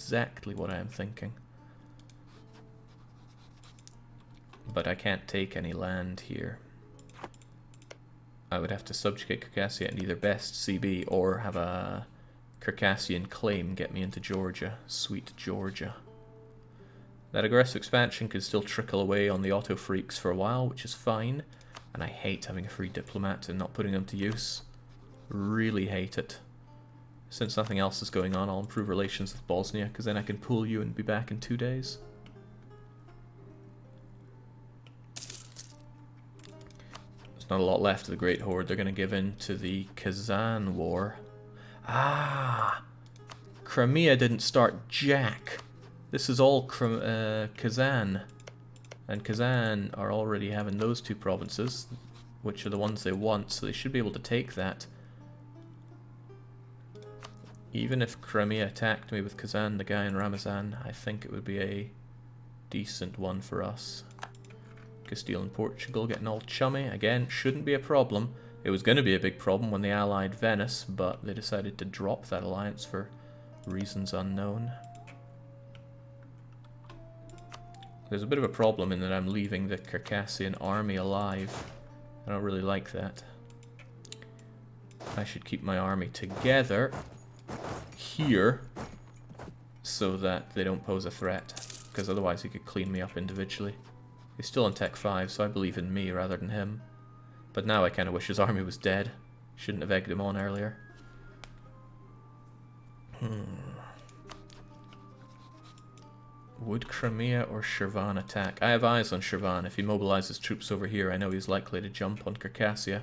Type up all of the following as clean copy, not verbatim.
exactly what I am thinking. But I can't take any land here. I would have to subjugate Circassia and either best CB or have a Circassian claim get me into Georgia. Sweet Georgia. That aggressive expansion could still trickle away on the auto freaks for a while, which is fine. And I hate having a free diplomat and not putting them to use. Really hate it. Since nothing else is going on, I'll improve relations with Bosnia, because then I can pull you and be back in 2 days. There's not a lot left of the Great Horde. They're going to give in to the Kazan War. Ah! Crimea didn't start jack. This is all Kazan. And Kazan are already having those 2 provinces, which are the ones they want, so they should be able to take that. Even if Crimea attacked me with Kazan, the guy in Ramazan, I think it would be a decent one for us. Castile and Portugal getting all chummy. Again, shouldn't be a problem. It was going to be a big problem when they allied Venice, but they decided to drop that alliance for reasons unknown. There's a bit of a problem in that I'm leaving the Circassian army alive. I don't really like that. I should keep my army together here so that they don't pose a threat, because otherwise he could clean me up individually. He's still in Tech 5, so I believe in me rather than him. But now I kind of wish his army was dead. Shouldn't have egged him on earlier. Would Crimea or Shirvan attack? I have eyes on Shirvan. If he mobilizes troops over here, I know he's likely to jump on Circassia.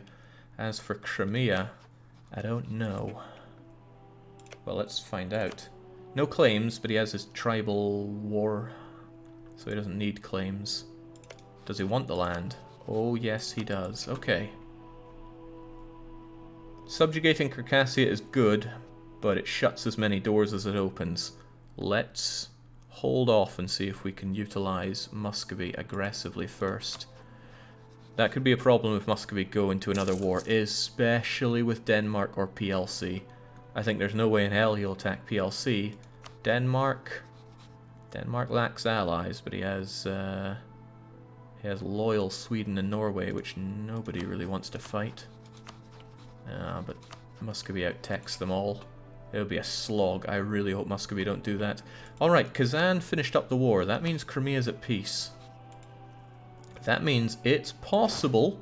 As for Crimea, I don't know. Well, let's find out. No claims, but he has his tribal war, so he doesn't need claims. Does he want the land? Oh, yes, he does. Okay. Subjugating Circassia is good, but it shuts as many doors as it opens. Let's hold off and see if we can utilize Muscovy aggressively first. That could be a problem if Muscovy go into another war, especially with Denmark or PLC. I think there's no way in hell he'll attack PLC. Denmark lacks allies, but he has loyal Sweden and Norway, which nobody really wants to fight. But Muscovy out-techs them all. It'll be a slog. I really hope Muscovy don't do that. Alright, Kazan finished up the war. That means Crimea's at peace. That means it's possible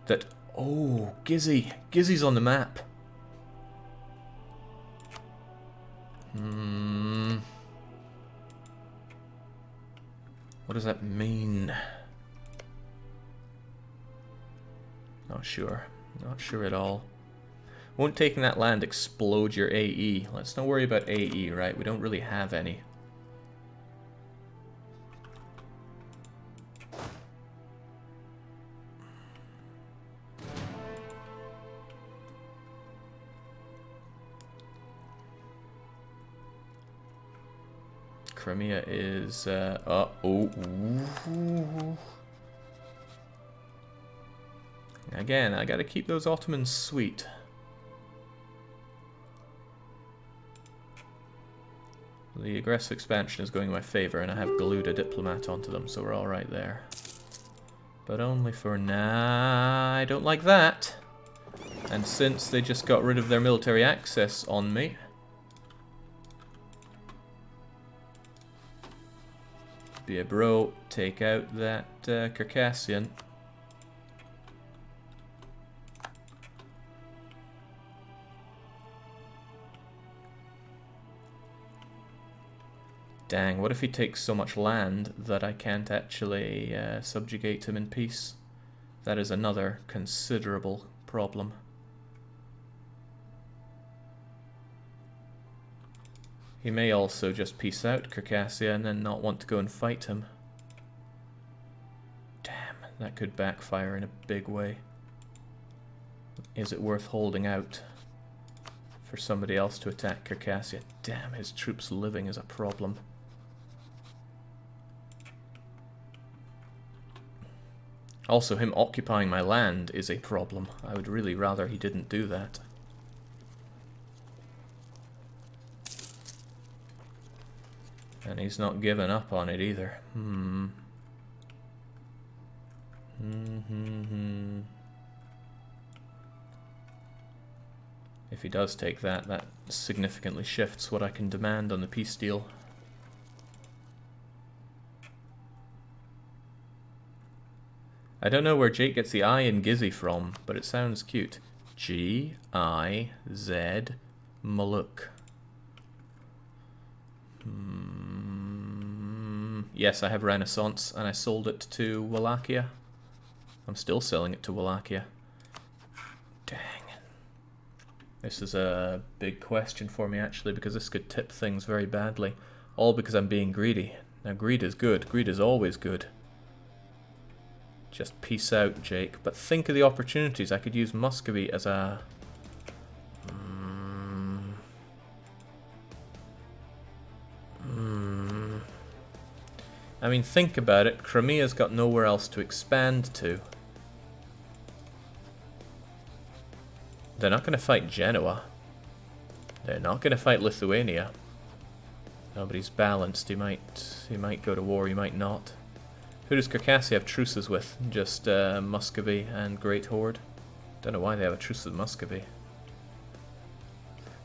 that... Oh, Gizzy. Gizzy's on the map. What does that mean? Not sure. Not sure at all. Won't taking that land explode your AE? Let's not worry about AE, right? We don't really have any. Crimea is, Again, I gotta keep those Ottomans sweet. The aggressive expansion is going in my favor, and I have glued a diplomat onto them, so we're alright there. But only for now. I don't like that. And since they just got rid of their military access on me, be a bro, take out that Circassian. Dang, what if he takes so much land that I can't actually subjugate him in peace? That is another considerable problem. He may also just peace out Circassia and then not want to go and fight him. Damn, that could backfire in a big way. Is it worth holding out for somebody else to attack Circassia? Damn, his troops living is a problem. Also, him occupying my land is a problem. I would really rather he didn't do that. And he's not giving up on it either. If he does take that, that significantly shifts what I can demand on the peace deal. I don't know where Jake gets the I in Gizzy from, but it sounds cute. G-I-Z Maluk. Yes, I have Renaissance, and I sold it to Wallachia. I'm still selling it to Wallachia. Dang. This is a big question for me, actually, because this could tip things very badly. All because I'm being greedy. Now, greed is good. Greed is always good. Just peace out, Jake. But think of the opportunities. I could use Muscovy as a... I mean, think about it. Crimea's got nowhere else to expand to. They're not going to fight Genoa. They're not going to fight Lithuania. Nobody's balanced. He might go to war, he might not. Who does Circassia have truces with? Just Muscovy and Great Horde? Don't know why they have a truce with Muscovy.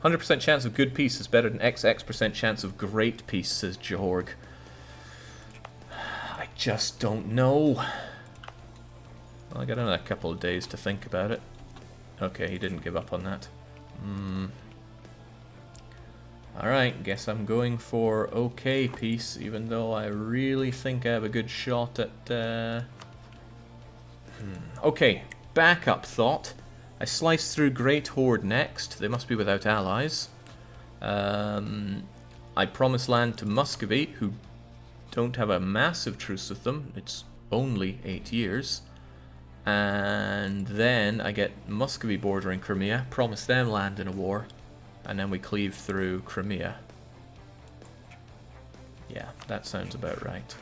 100% chance of good peace is better than XX% chance of great peace, says Jorg. I just don't know. Well, I got another couple of days to think about it. Okay, he didn't give up on that. Alright, guess I'm going for okay peace, even though I really think I have a good shot at... Okay, backup thought. I slice through Great Horde next. They must be without allies. I promise land to Muscovy, who don't have a massive truce with them. It's only 8 years. And then I get Muscovy bordering Crimea, promise them land in a war, and then we cleave through Crimea. Yeah, that sounds about right.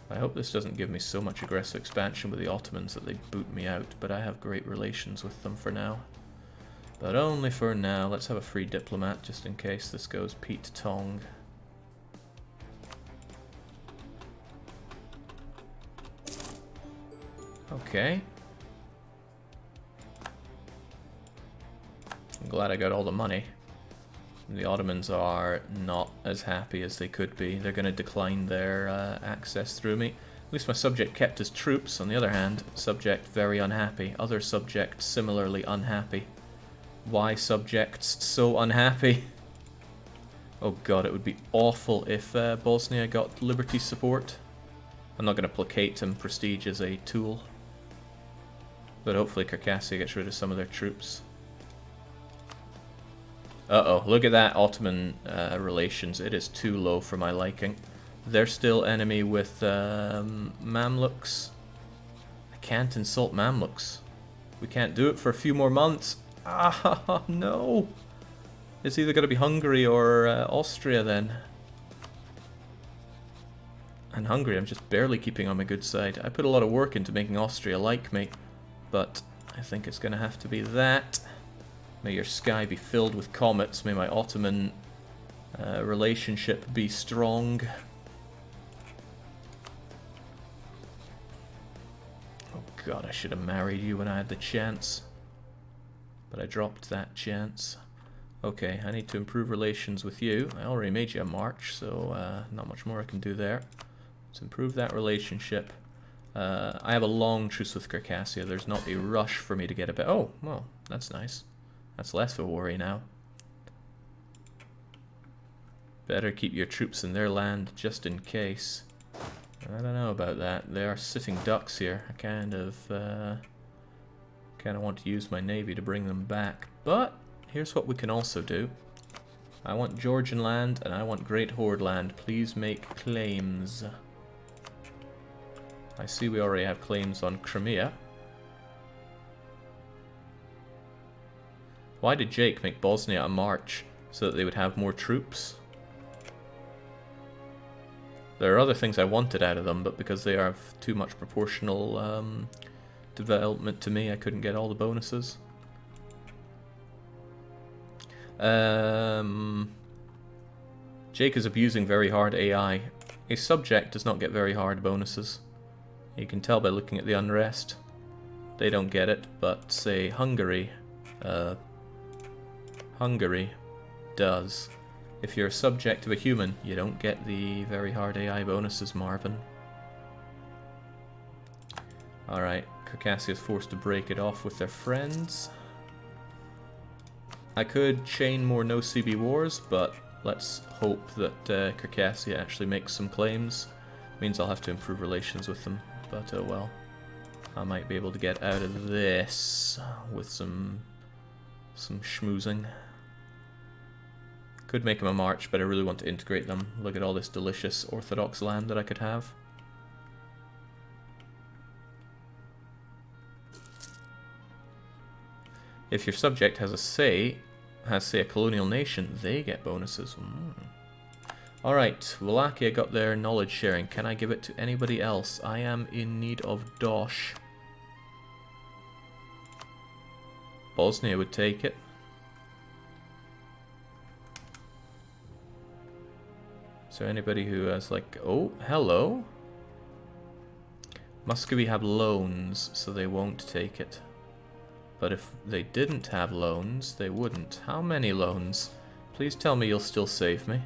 I hope this doesn't give me so much aggressive expansion with the Ottomans that they boot me out, but I have great relations with them for now. But only for now. Let's have a free diplomat just in case this goes Pete Tong. Okay. I'm glad I got all the money. The Ottomans are not as happy as they could be. They're going to decline their access through me. At least my subject kept his troops. On the other hand, subject very unhappy. Other subject similarly unhappy. Why subjects so unhappy? Oh god, it would be awful if Bosnia got liberty support. I'm not going to placate him. Prestige is a tool. But hopefully Circassia gets rid of some of their troops. Uh-oh, look at that Ottoman relations. It is too low for my liking. They're still enemy with Mamluks. I can't insult Mamluks. We can't do it for a few more months. Ah, no! It's either going to be Hungary or Austria then. And Hungary I'm just barely keeping on my good side. I put a lot of work into making Austria like me. But I think it's going to have to be that. May your sky be filled with comets. May my Ottoman relationship be strong. Oh god, I should have married you when I had the chance. But I dropped that chance. Okay, I need to improve relations with you. I already made you a march, so not much more I can do there. Let's improve that relationship. I have a long truce with Circassia. There's not a rush for me to get a bit. Oh, well, that's nice. That's less of a worry now. Better keep your troops in their land just in case. I don't know about that. They are sitting ducks here. I kind of want to use my navy to bring them back. But here's what we can also do. I want Georgian land and I want Great Horde land. Please make claims. I see we already have claims on Crimea. Why did Jake make Bosnia a march? So that they would have more troops? There are other things I wanted out of them, but because they have too much proportional development to me, I couldn't get all the bonuses. Jake is abusing very hard AI. A subject does not get very hard bonuses. You can tell by looking at the unrest. They don't get it, but say Hungary does. If you're a subject of a human, you don't get the very hard AI bonuses, Marvin. Alright, Circassia is forced to break it off with their friends. I could chain more no CB wars, but let's hope that Circassia actually makes some claims. Means I'll have to improve relations with them, but oh well. I might be able to get out of this with some schmoozing. Could make them a march, but I really want to integrate them. Look at all this delicious Orthodox land that I could have. If your subject has say a colonial nation, they get bonuses. Alright, Wallachia got their knowledge sharing. Can I give it to anybody else? I am in need of dosh. Bosnia would take it. Is there anybody who has like... Oh, hello. Muscovy have loans, so they won't take it. But if they didn't have loans, they wouldn't. How many loans? Please tell me you'll still save me.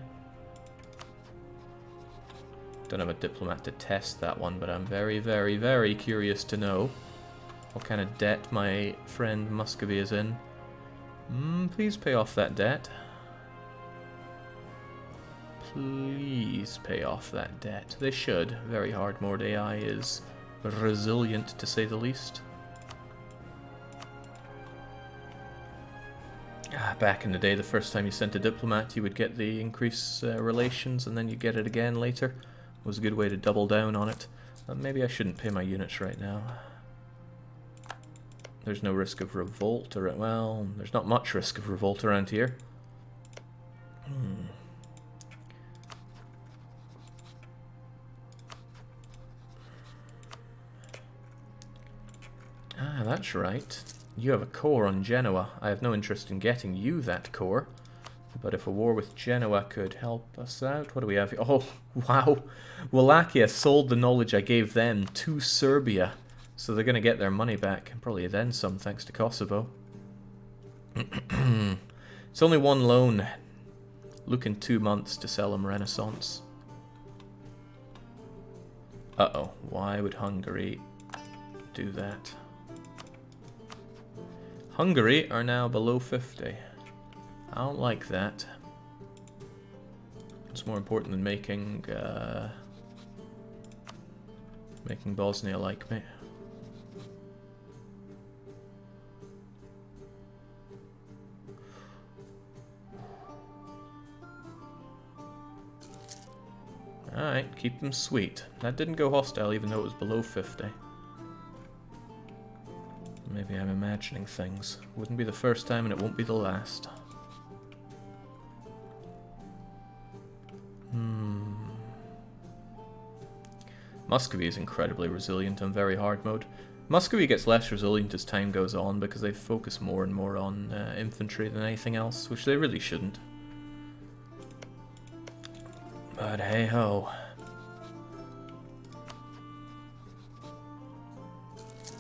Don't have a diplomat to test that one, but I'm very, very, very curious to know what kind of debt my friend Muscovy is in. Please pay off that debt. Please pay off that debt. They should. Very hard mode AI is resilient, to say the least. Back in the day, the first time you sent a diplomat, you would get the increased relations, and then you get it again later. It was a good way to double down on it. Maybe I shouldn't pay my units right now. There's no risk of revolt, or well, there's not much risk of revolt around here. Ah, that's right. You have a core on Genoa. I have no interest in getting you that core. But if a war with Genoa could help us out... What do we have here? Oh, wow. Wallachia sold the knowledge I gave them to Serbia. So they're going to get their money back. And probably then some, thanks to Kosovo. It's only one loan. Look in 2 months to sell them Renaissance. Uh-oh. Why would Hungary do that? Hungary are now below 50. I don't like that. It's more important than making Bosnia like me. Alright, keep them sweet. That didn't go hostile even though it was below 50. Maybe I'm imagining things. Wouldn't be the first time and it won't be the last. Muscovy is incredibly resilient on very hard mode. Muscovy gets less resilient as time goes on because they focus more and more on infantry than anything else, which they really shouldn't. But hey ho.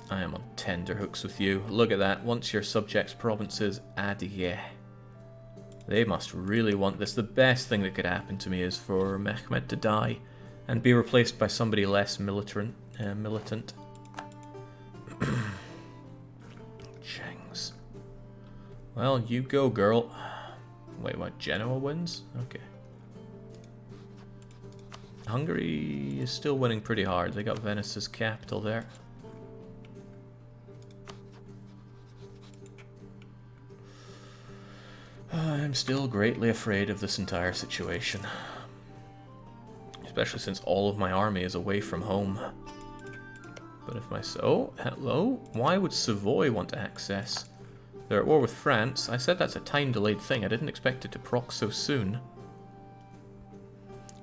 I am on tenterhooks with you. Look at that. Once your subjects' provinces, adieu. They must really want this. The best thing that could happen to me is for Mehmed to die and be replaced by somebody less militant. Changs. Well, you go, girl. Wait, what? Genoa wins? Okay. Hungary is still winning pretty hard. They got Venice's capital there. I'm still greatly afraid of this entire situation. Especially since all of my army is away from home. But if my... Oh, hello? Why would Savoy want to access? They're at war with France. I said that's a time-delayed thing. I didn't expect it to proc so soon.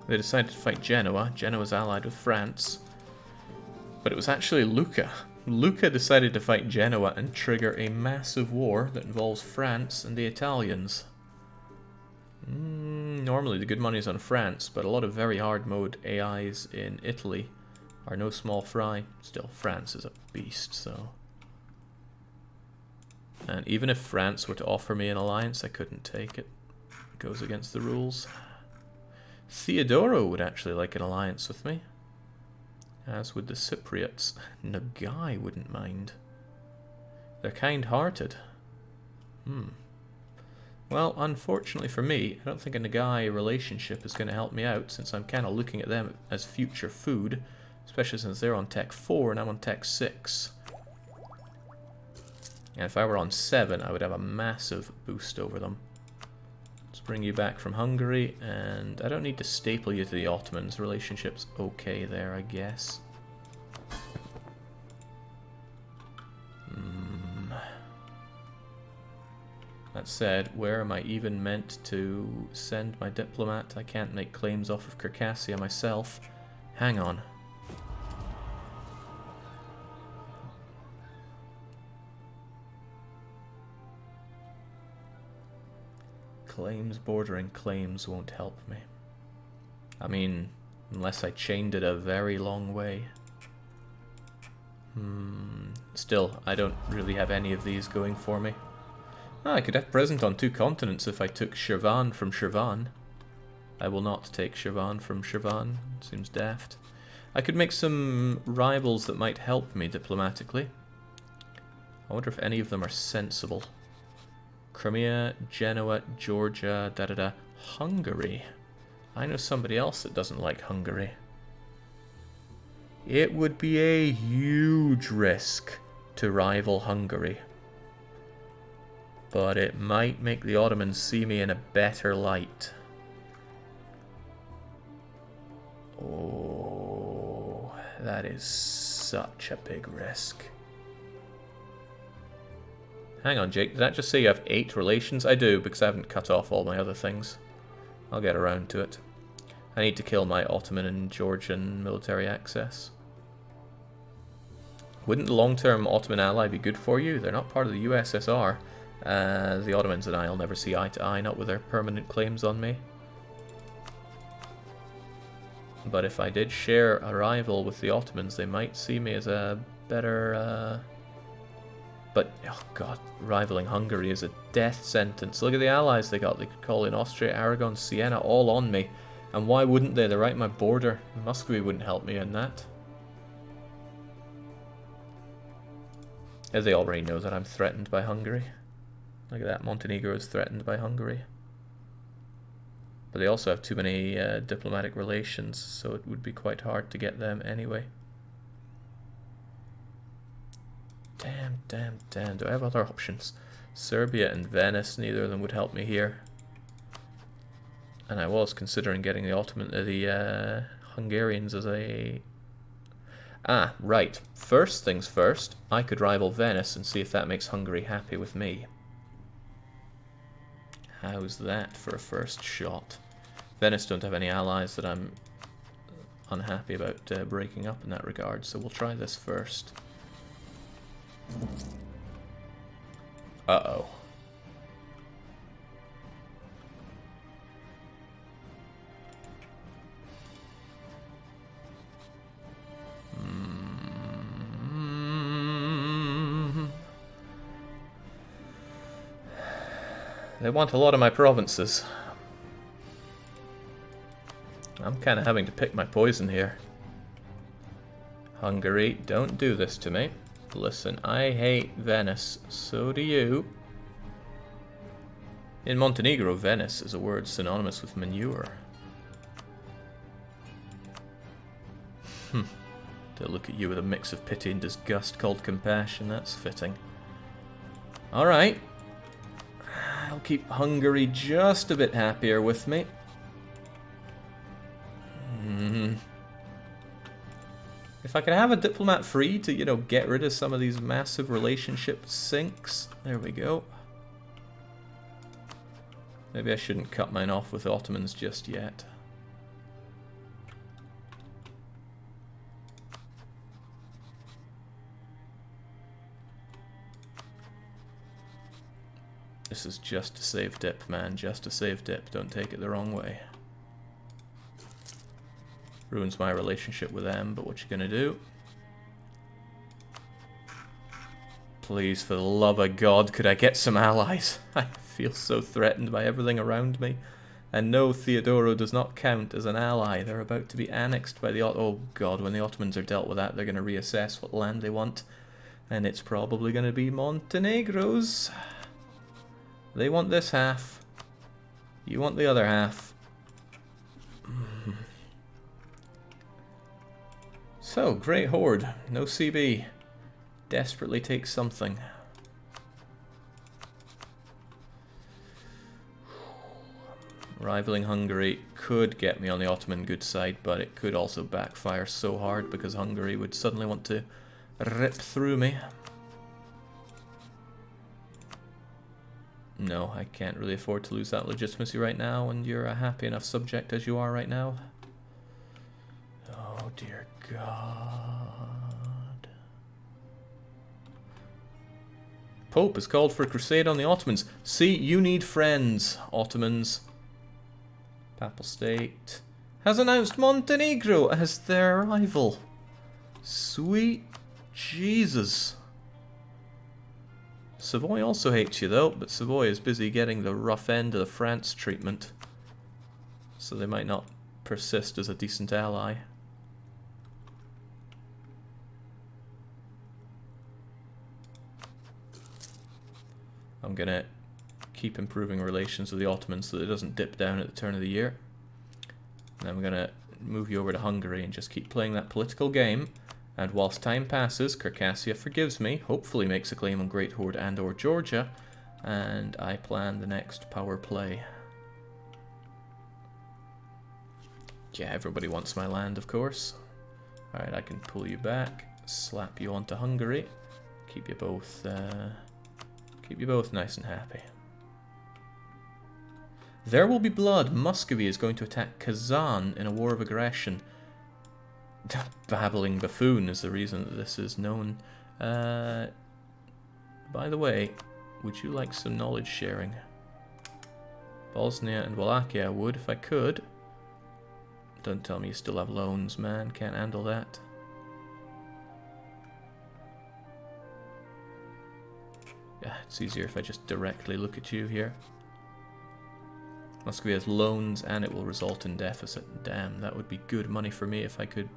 They decided to fight Genoa. Genoa's allied with France. But it was actually Lucca. Lucca decided to fight Genoa and trigger a massive war that involves France and the Italians. Normally the good money is on France, but a lot of very hard mode AIs in Italy are no small fry. Still, France is a beast, so... And even if France were to offer me an alliance, I couldn't take it. It goes against the rules. Theodoro would actually like an alliance with me. As would the Cypriots. Nogai wouldn't mind. They're kind-hearted. Well, unfortunately for me, I don't think a Nogai relationship is going to help me out, since I'm kind of looking at them as future food, especially since they're on Tech 4 and I'm on Tech 6. And if I were on 7, I would have a massive boost over them. Let's bring you back from Hungary, and I don't need to staple you to the Ottomans. Relationship's okay there, I guess. That said, where am I even meant to send my diplomat? I can't make claims off of Circassia myself. Hang on. Claims bordering claims won't help me. I mean, unless I chained it a very long way. Still, I don't really have any of these going for me. I could have present on 2 continents if I took Shirvan from Shirvan. I will not take Shirvan from Shirvan. Seems daft. I could make some rivals that might help me diplomatically. I wonder if any of them are sensible. Crimea, Genoa, Georgia, da-da-da. Hungary. I know somebody else that doesn't like Hungary. It would be a huge risk to rival Hungary. But it might make the Ottomans see me in a better light. Oh, that is such a big risk. Hang on, Jake, did that just say you have 8 relations? I do, because I haven't cut off all my other things. I'll get around to it. I need to kill my Ottoman and Georgian military access. Wouldn't the long-term Ottoman ally be good for you? They're not part of the USSR. The Ottomans and I will never see eye to eye, not with their permanent claims on me. But if I did share a rival with the Ottomans, they might see me as a better... But, oh god, rivaling Hungary is a death sentence. Look at the allies they got. They could call in Austria, Aragon, Siena, all on me. And why wouldn't they? They're right in my border. Muscovy wouldn't help me in that. As they already know that I'm threatened by Hungary. Look at that, Montenegro is threatened by Hungary. But they also have too many diplomatic relations, so it would be quite hard to get them anyway. Damn, damn, damn. Do I have other options? Serbia and Venice, neither of them would help me here. And I was considering getting the Hungarians as a... Ah, right. First things first, I could rival Venice and see if that makes Hungary happy with me. How's that for a first shot? Venice don't have any allies that I'm unhappy about breaking up in that regard, so we'll try this first. Uh-oh. They want a lot of my provinces. I'm kind of having to pick my poison here. Hungary, don't do this to me. Listen, I hate Venice. So do you. In Montenegro, Venice is a word synonymous with manure. They'll look at you with a mix of pity and disgust called compassion. That's fitting. Alright. I'll keep Hungary just a bit happier with me. If I could have a diplomat free to, you know, get rid of some of these massive relationship sinks. There we go. Maybe I shouldn't cut mine off with the Ottomans just yet. This is just to save dip, man. Just to save dip. Don't take it the wrong way. Ruins my relationship with them, but what you gonna do? Please, for the love of God, could I get some allies? I feel so threatened by everything around me. And no, Theodoro does not count as an ally. They're about to be annexed by the... Oh God, when the Ottomans are dealt with that, they're going to reassess what land they want. And it's probably going to be Montenegro's. They want this half. You want the other half. So, Great Horde. No CB. Desperately take something. Rivaling Hungary could get me on the Ottoman good side, but it could also backfire so hard because Hungary would suddenly want to rip through me. No, I can't really afford to lose that legitimacy right now, and you're a happy enough subject as you are right now. Oh dear God. Pope has called for a crusade on the Ottomans. See, you need friends, Ottomans. Papal State has announced Montenegro as their rival. Sweet Jesus. Savoy also hates you though, but Savoy is busy getting the rough end of the France treatment. So they might not persist as a decent ally. I'm gonna keep improving relations with the Ottomans so that it doesn't dip down at the turn of the year. And I'm gonna move you over to Hungary and just keep playing that political game. And whilst time passes, Circassia forgives me, hopefully makes a claim on Great Horde and or Georgia, and I plan the next power play. Yeah, everybody wants my land, of course. Alright, I can pull you back, slap you onto Hungary, keep you both nice and happy. There will be blood. Muscovy is going to attack Kazan in a war of aggression. Babbling buffoon is the reason that this is known. By the way, would you like some knowledge sharing? Bosnia and Wallachia would, if I could. Don't tell me you still have loans, man. Can't handle that. Yeah, it's easier if I just directly look at you here. Muscovy has loans and it will result in deficit. Damn, that would be good money for me if I could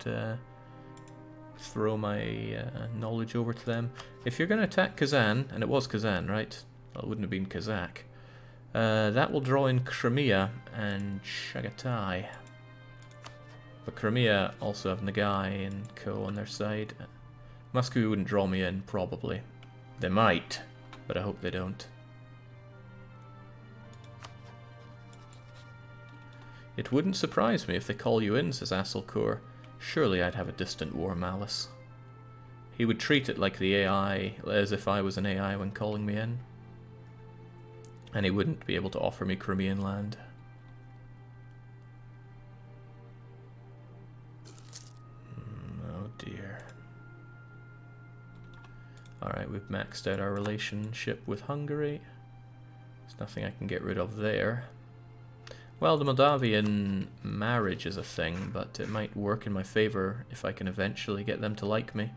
throw my knowledge over to them. If you're going to attack Kazan, and it was Kazan, right? Well, it wouldn't have been Kazakh. That will draw in Crimea and Chagatai. But Crimea also have Nagai and Co on their side. Muscovy wouldn't draw me in, probably. They might, but I hope they don't. It wouldn't surprise me if they call you in, says Asselkur. Surely I'd have a distant war malice. He would treat it like the AI, as if I was an AI when calling me in. And he wouldn't be able to offer me Crimean land. Oh dear. Alright, we've maxed out our relationship with Hungary. There's nothing I can get rid of there. Well, the Moldavian marriage is a thing, but it might work in my favor if I can eventually get them to like me.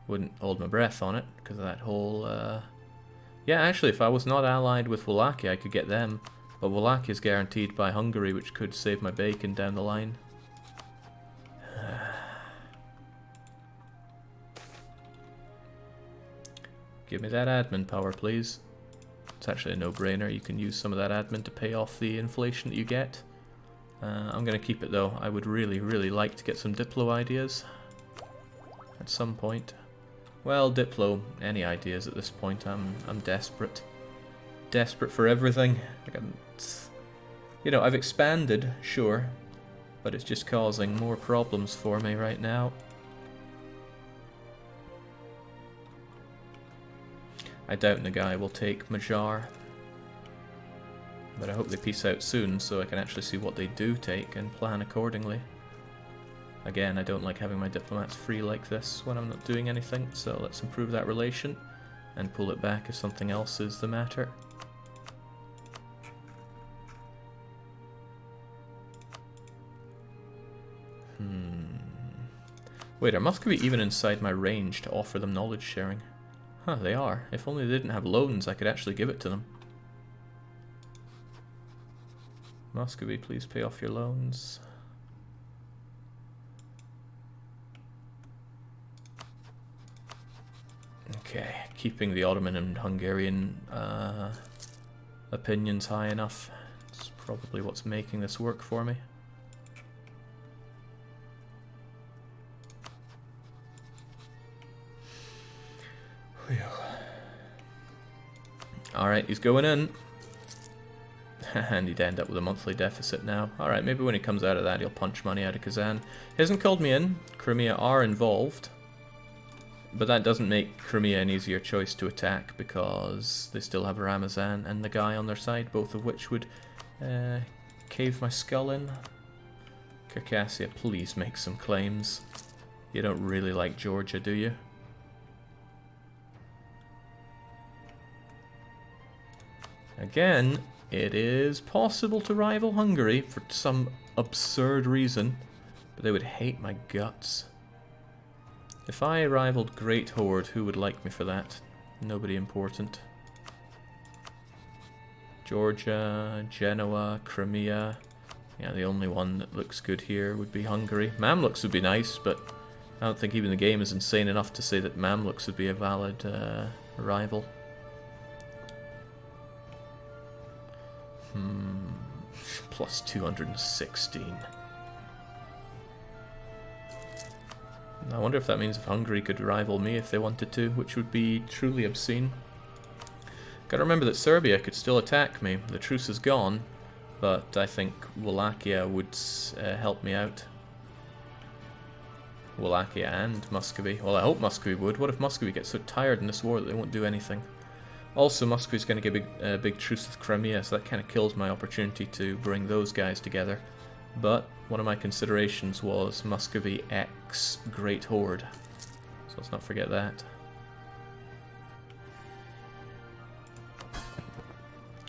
Wouldn't hold my breath on it, because of that whole... Yeah, actually, if I was not allied with Wallachia, I could get them. But Wallachia is guaranteed by Hungary, which could save my bacon down the line. Give me that admin power, please. It's actually a no-brainer. You can use some of that admin to pay off the inflation that you get. I'm going to keep it though. I would really, really like to get some Diplo ideas at some point. Well, Diplo, any ideas at this point? I'm desperate. Desperate for everything. You know, I've expanded, sure, but it's just causing more problems for me right now. I doubt Nagai will take Magyar. But I hope they peace out soon so I can actually see what they do take and plan accordingly. Again, I don't like having my diplomats free like this when I'm not doing anything, so let's improve that relation and pull it back if something else is the matter. Wait, are Muscovy even inside my range to offer them knowledge sharing? Huh, they are. If only they didn't have loans, I could actually give it to them. Muscovy, please pay off your loans. Okay, keeping the Ottoman and Hungarian opinions high enough. It's probably what's making this work for me. Alright, he's going in. And he'd end up with a monthly deficit now. Alright, maybe when he comes out of that he'll punch money out of Kazan. He hasn't called me in. Crimea are involved. But that doesn't make Crimea an easier choice to attack because they still have Ramazan and the guy on their side, both of which would cave my skull in. Circassia, please make some claims. You don't really like Georgia, do you? Again, it is possible to rival Hungary for some absurd reason, but they would hate my guts. If I rivaled Great Horde, who would like me for that? Nobody important. Georgia, Genoa, Crimea. Yeah, the only one that looks good here would be Hungary. Mamluks would be nice, but I don't think even the game is insane enough to say that Mamluks would be a valid rival. Plus 216. I wonder if that means if Hungary could rival me if they wanted to, which would be truly obscene. Gotta remember that Serbia could still attack me. The truce is gone, but I think Wallachia would help me out. Wallachia and Muscovy. Well, I hope Muscovy would. What if Muscovy gets so tired in this war that they won't do anything? Also, Muscovy's going to get a big truce with Crimea, so that kind of kills my opportunity to bring those guys together. But one of my considerations was Muscovy x Great Horde, so let's not forget that.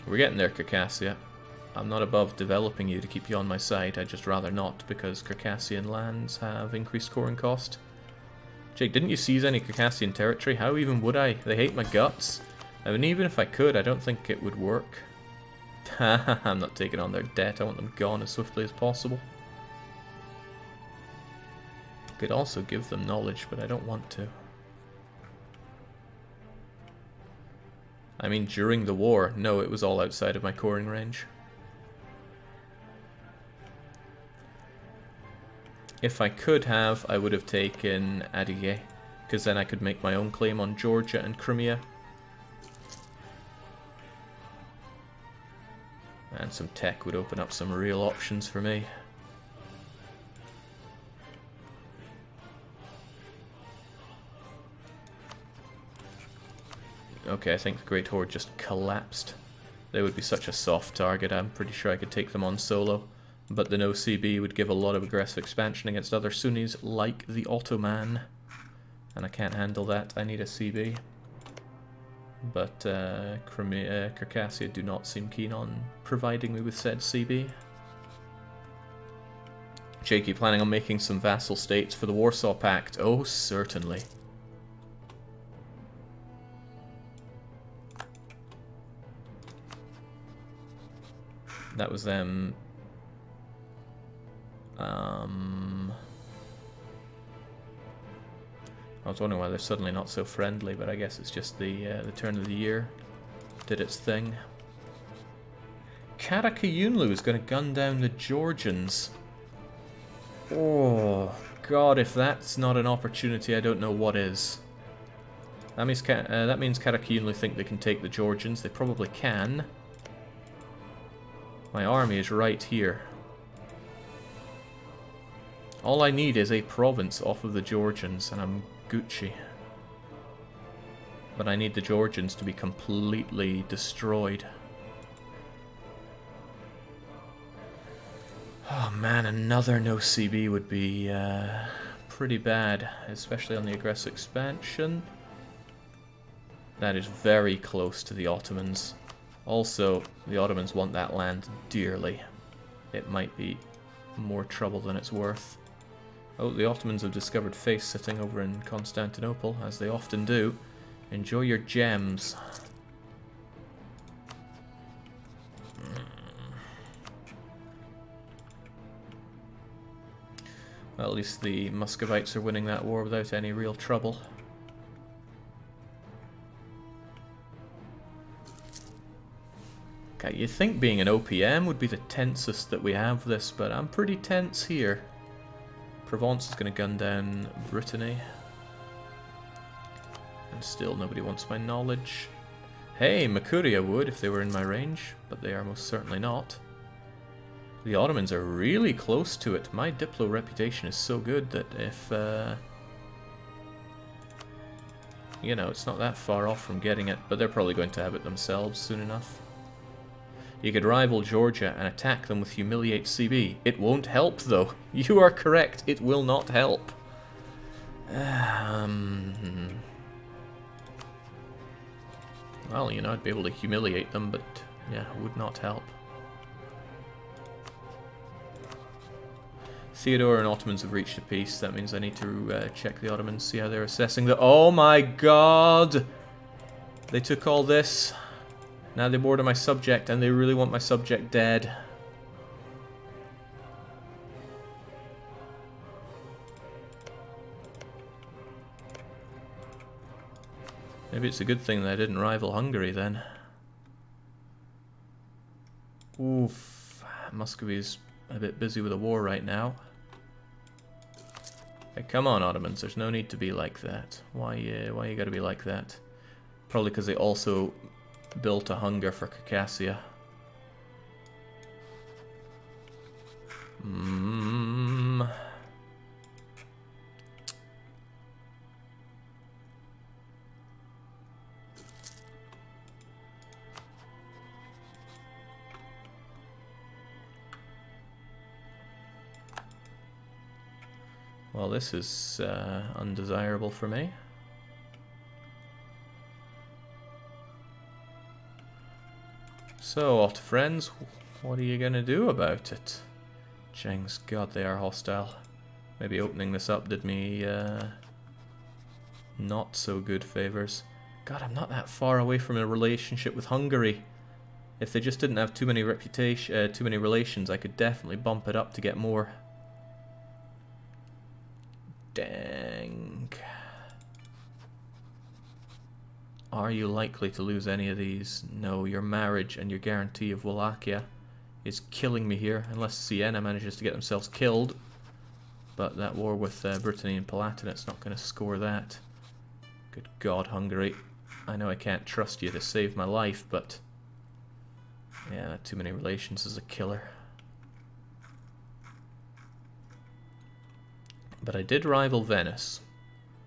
We're getting there, Circassia. I'm not above developing you to keep you on my side, I'd just rather not, because Circassian lands have increased scoring cost. Jake, didn't you seize any Circassian territory? How even would I? They hate my guts. I mean, even if I could, I don't think it would work. I'm not taking on their debt. I want them gone as swiftly as possible. Could also give them knowledge, but I don't want to. I mean, during the war, no, it was all outside of my coring range. If I could have, I would have taken Adige, because then I could make my own claim on Georgia and Crimea. And some tech would open up some real options for me. Okay, I think the Great Horde just collapsed. They would be such a soft target, I'm pretty sure I could take them on solo. But the no CB would give a lot of aggressive expansion against other Sunnis like the Ottoman. And I can't handle that, I need a CB. But Crimea, Circassia do not seem keen on providing me with said CB. Jake, you planning on making some vassal states for the Warsaw Pact? Oh, certainly. That was them. I was wondering why they're suddenly not so friendly, but I guess it's just the turn of the year did its thing. Karakayunlu is going to gun down the Georgians. Oh, God, if that's not an opportunity, I don't know what is. That means Karakayunlu think they can take the Georgians. They probably can. My army is right here. All I need is a province off of the Georgians, and I'm Gucci. But I need the Georgians to be completely destroyed. Oh man, another no CB would be pretty bad, especially on the aggressive expansion. That is very close to the Ottomans. Also, the Ottomans want that land dearly. It might be more trouble than it's worth. Oh, the Ottomans have discovered face sitting over in Constantinople, as they often do. Enjoy your gems. Well, at least the Muscovites are winning that war without any real trouble. Okay, you'd think being an OPM would be the tensest that we have this, but I'm pretty tense here. Provence is going to gun down Brittany. And still nobody wants my knowledge. Hey, Makuria would if they were in my range, but they are most certainly not. The Ottomans are really close to it. My Diplo reputation is so good that if, you know, it's not that far off from getting it, but they're probably going to have it themselves soon enough. You could rival Georgia and attack them with Humiliate CB. It won't help, though. You are correct. It will not help. Well, you know, I'd be able to humiliate them, but yeah, it would not help. Theodore and Ottomans have reached a peace. That means I need to check the Ottomans, see how they're assessing the... Oh my god! They took all this. Now they border my subject, and they really want my subject dead. Maybe it's a good thing that I didn't rival Hungary then. Oof. Muscovy's a bit busy with a war right now. Hey, come on, Ottomans. There's no need to be like that. Why you gotta be like that? Probably because they also built a hunger for Circassia. Well, this is undesirable for me. So, off to friends, what are you gonna do about it? Cheng's god, they are hostile. Maybe opening this up did me not so good favors. God, I'm not that far away from a relationship with Hungary. If they just didn't have too many relations, I could definitely bump it up to get more. Dang. Are you likely to lose any of these? No, your marriage and your guarantee of Wallachia is killing me here, unless Siena manages to get themselves killed. But that war with Brittany and Palatinate, not going to score that. Good God, Hungary. I know I can't trust you to save my life, but... yeah, too many relations is a killer. But I did rival Venice,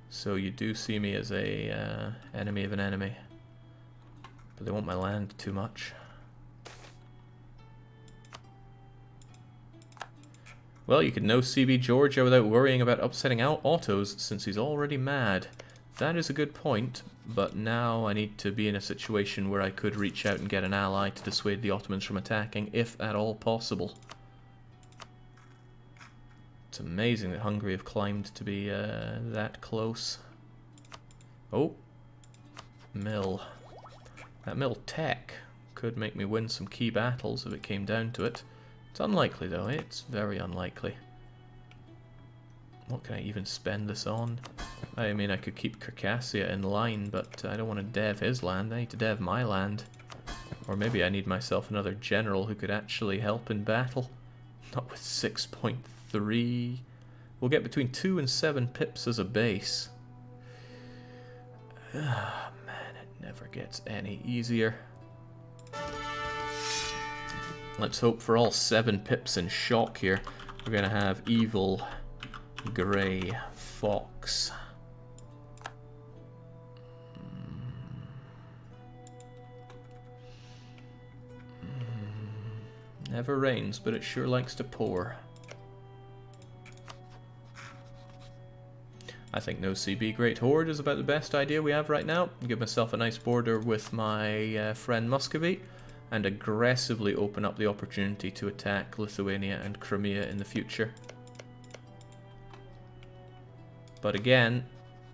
so you do see me as a enemy of an enemy. But they want my land too much. Well, you could no CB Georgia without worrying about upsetting out Otto's, since he's already mad. That is a good point, but now I need to be in a situation where I could reach out and get an ally to dissuade the Ottomans from attacking, if at all possible. It's amazing that Hungary have climbed to be that close. Oh, mill. That mill tech could make me win some key battles if it came down to it. It's unlikely though, it's very unlikely. What can I even spend this on? I mean, I could keep Circassia in line, but I don't want to dev his land, I need to dev my land. Or maybe I need myself another general who could actually help in battle. Not with 6.3. We'll get between 2 and 7 pips as a base. Ah, man, it never gets any easier. Let's hope for all 7 pips in shock here. We're gonna have evil grey fox. Never rains, but it sure likes to pour. I think no CB Great Horde is about the best idea we have right now. Give myself a nice border with my friend Muscovy, and aggressively open up the opportunity to attack Lithuania and Crimea in the future. But again,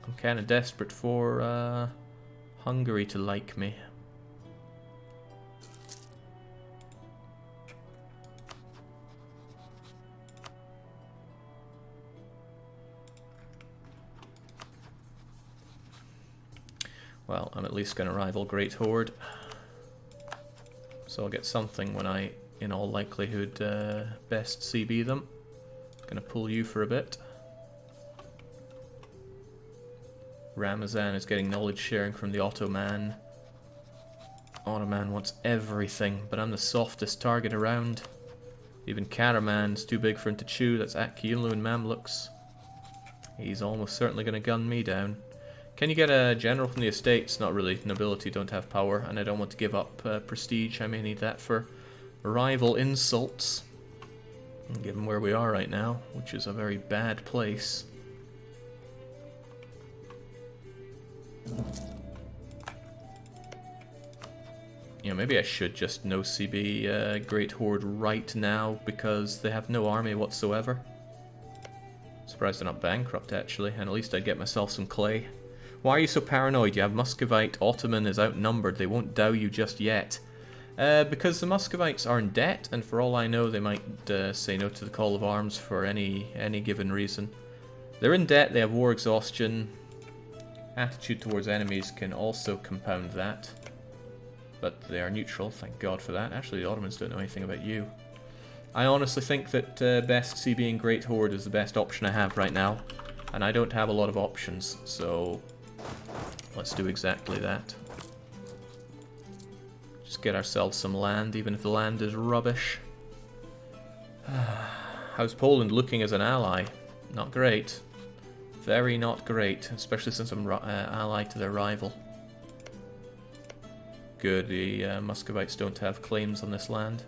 I'm kind of desperate for Hungary to like me. Well, I'm at least going to rival Great Horde. So I'll get something when I, in all likelihood, best CB them. Gonna pull you for a bit. Ramazan is getting knowledge sharing from the Ottoman. Ottoman wants everything, but I'm the softest target around. Even Karaman's too big for him to chew. That's Akyulu and Mamluks. He's almost certainly gonna gun me down. Can you get a general from the estates? Not really. Nobility don't have power, and I don't want to give up prestige. I may need that for rival insults. Given where we are right now, which is a very bad place. You know, maybe I should just no CB Great Horde right now, because they have no army whatsoever. Surprised they're not bankrupt, actually, and at least I'd get myself some clay. Why are you so paranoid? You have Muscovite. Ottoman is outnumbered. They won't dow you just yet. Because the Muscovites are in debt, and for all I know, they might say no to the call of arms for any given reason. They're in debt. They have war exhaustion. Attitude towards enemies can also compound that. But they are neutral. Thank God for that. Actually, the Ottomans don't know anything about you. I honestly think that best CB and Great Horde is the best option I have right now. And I don't have a lot of options, so let's do exactly that. Just get ourselves some land, even if the land is rubbish. How's Poland looking as an ally? Not great. Very not great, especially since I'm allied to their rival. Good, the Muscovites don't have claims on this land.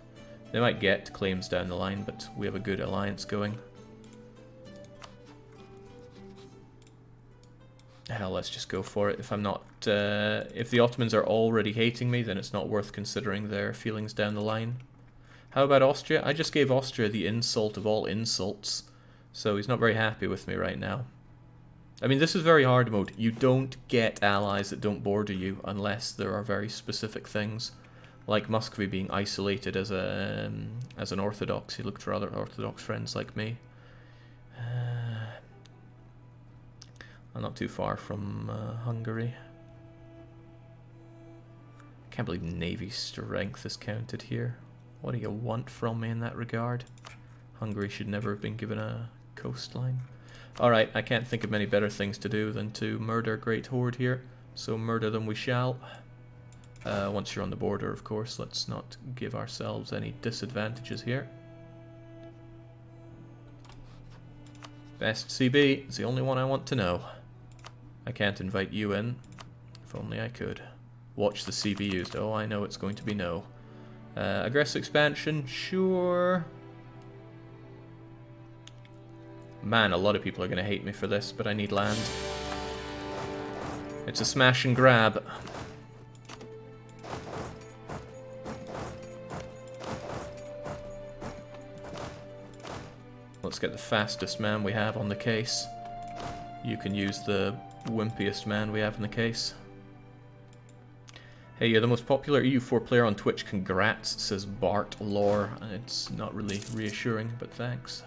They might get claims down the line, but we have a good alliance going. Hell, let's just go for it. If I'm not, if the Ottomans are already hating me, then it's not worth considering their feelings down the line. How about Austria? I just gave Austria the insult of all insults, so he's not very happy with me right now. I mean, this is very hard mode. You don't get allies that don't border you unless there are very specific things, like Muscovy being isolated as an Orthodox. He looked for other Orthodox friends like me. I'm not too far from Hungary. I can't believe Navy strength is counted here. What do you want from me in that regard? Hungary should never have been given a coastline. Alright, I can't think of many better things to do than to murder Great Horde here. So murder them we shall. Once you're on the border, of course. Let's not give ourselves any disadvantages here. Best CB is the only one I want to know. I can't invite you in. If only I could. Watch the CB used. Oh, I know it's going to be no. Aggressive expansion, sure. Man, a lot of people are going to hate me for this, but I need land. It's a smash and grab. Let's get the fastest man we have on the case. You can use the wimpiest man we have in the case. Hey, you're the most popular EU4 player on Twitch. Congrats, says Bart Lore. It's not really reassuring, but thanks.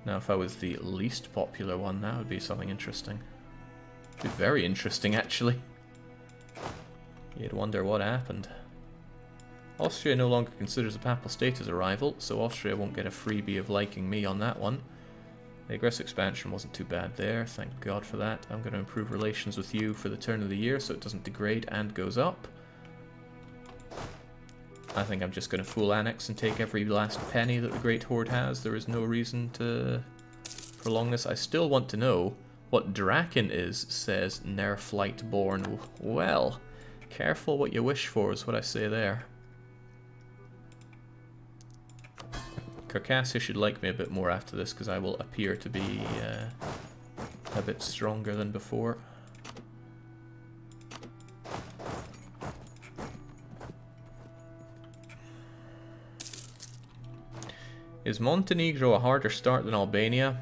Now, if I was the least popular one, that would be something interesting. It'd be very interesting, actually. You'd wonder what happened. Austria no longer considers a papal state as a rival, so Austria won't get a freebie of liking me on that one. The aggressive expansion wasn't too bad there, thank God for that. I'm going to improve relations with you for the turn of the year so it doesn't degrade and goes up. I think I'm just going to full annex and take every last penny that the Great Horde has. There is no reason to prolong this. I still want to know what Draken is, says Nerflightborn. Well, careful what you wish for is what I say there. Circassia should like me a bit more after this because I will appear to be a bit stronger than before. Is Montenegro a harder start than Albania?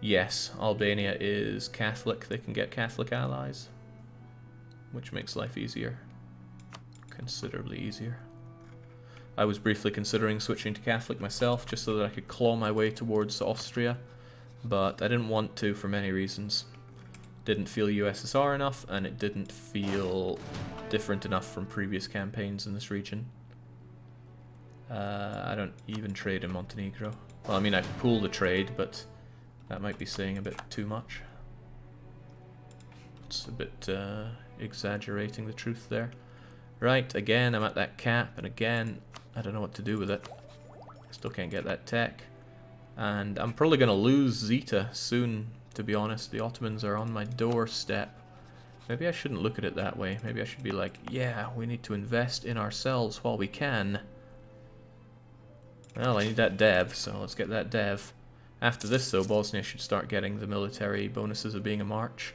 Yes, Albania is Catholic. They can get Catholic allies, which makes life easier. Considerably easier. I was briefly considering switching to Catholic myself, just so that I could claw my way towards Austria, but I didn't want to for many reasons. Didn't feel USSR enough, and it didn't feel different enough from previous campaigns in this region. I don't even trade in Montenegro. Well, I mean, I pool the trade, but that might be saying a bit too much. It's a bit exaggerating the truth there. Right, again, I'm at that cap, and again, I don't know what to do with it. Still can't get that tech. And I'm probably going to lose Zeta soon, to be honest. The Ottomans are on my doorstep. Maybe I shouldn't look at it that way. Maybe I should be like, yeah, we need to invest in ourselves while we can. Well, I need that dev, so let's get that dev. After this, though, Bosnia should start getting the military bonuses of being a march.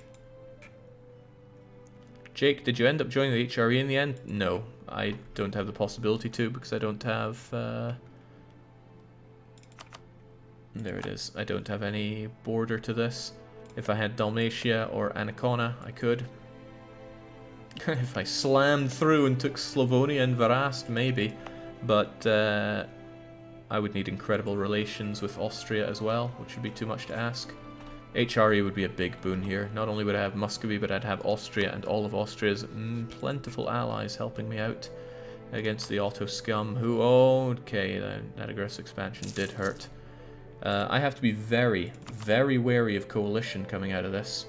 Jake, did you end up joining the HRE in the end? No, I don't have the possibility to because I don't have... There it is. I don't have any border to this. If I had Dalmatia or Ancona, I could. If I slammed through and took Slavonia and Varast, maybe. But I would need incredible relations with Austria as well, which would be too much to ask. HRE would be a big boon here. Not only would I have Muscovy, but I'd have Austria and all of Austria's plentiful allies helping me out against the Otto scum, who, okay, that aggressive expansion did hurt. I have to be very, very wary of coalition coming out of this.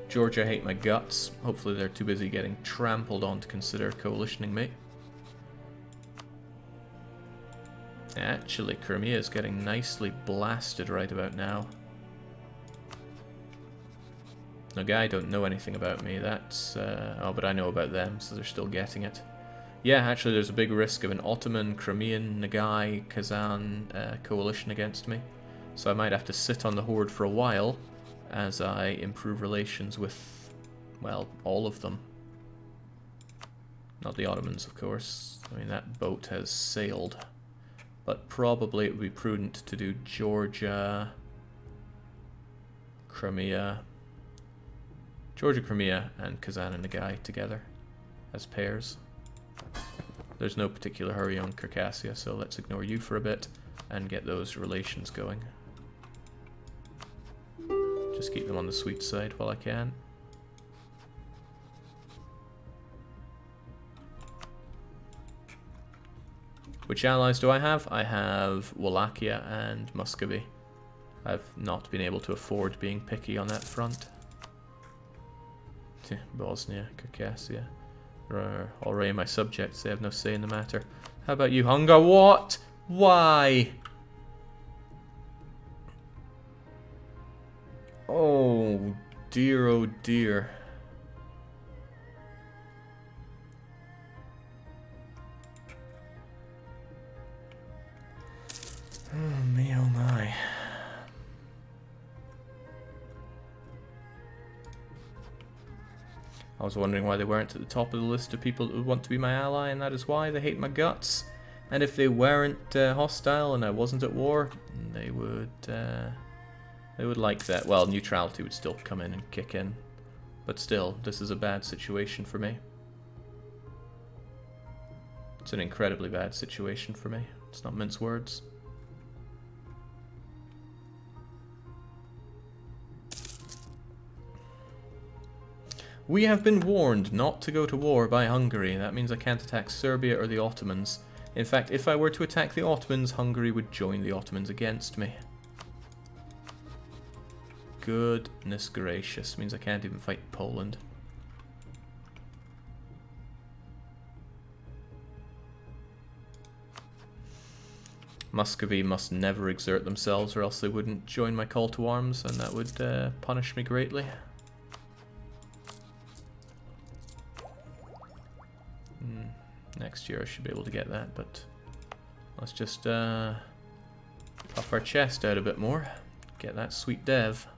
Georgia hate my guts. Hopefully they're too busy getting trampled on to consider coalitioning me. Actually, Crimea is getting nicely blasted right about now. Nagai don't know anything about me. That's... oh, but I know about them, so they're still getting it. Yeah, actually, there's a big risk of an Ottoman, Crimean, Nagai, Kazan coalition against me. So I might have to sit on the Horde for a while as I improve relations with, well, all of them. Not the Ottomans, of course. I mean, that boat has sailed. But probably it would be prudent to do Georgia, Crimea, Crimea, and Kazan and Nagai together as pairs. There's no particular hurry on Circassia, so let's ignore you for a bit and get those relations going. Just keep them on the sweet side while I can. Which allies do I have? I have Wallachia and Muscovy. I've not been able to afford being picky on that front. Bosnia, Circassia. Already my subjects, they have no say in the matter. How about you, Hunger? What? Why? Oh dear, oh dear. Oh me, oh my. I was wondering why they weren't at the top of the list of people that would want to be my ally, and that is why they hate my guts. And if they weren't hostile and I wasn't at war, they would like that. Well, neutrality would still come in and kick in. But still, this is a bad situation for me. It's an incredibly bad situation for me. It's not mince words. We have been warned not to go to war by Hungary. That means I can't attack Serbia or the Ottomans. In fact, if I were to attack the Ottomans, Hungary would join the Ottomans against me. Goodness gracious. Means I can't even fight Poland. Muscovy must never exert themselves or else they wouldn't join my call to arms, and that would punish me greatly. Next year I should be able to get that, but let's just puff our chest out a bit more. Get that sweet dev.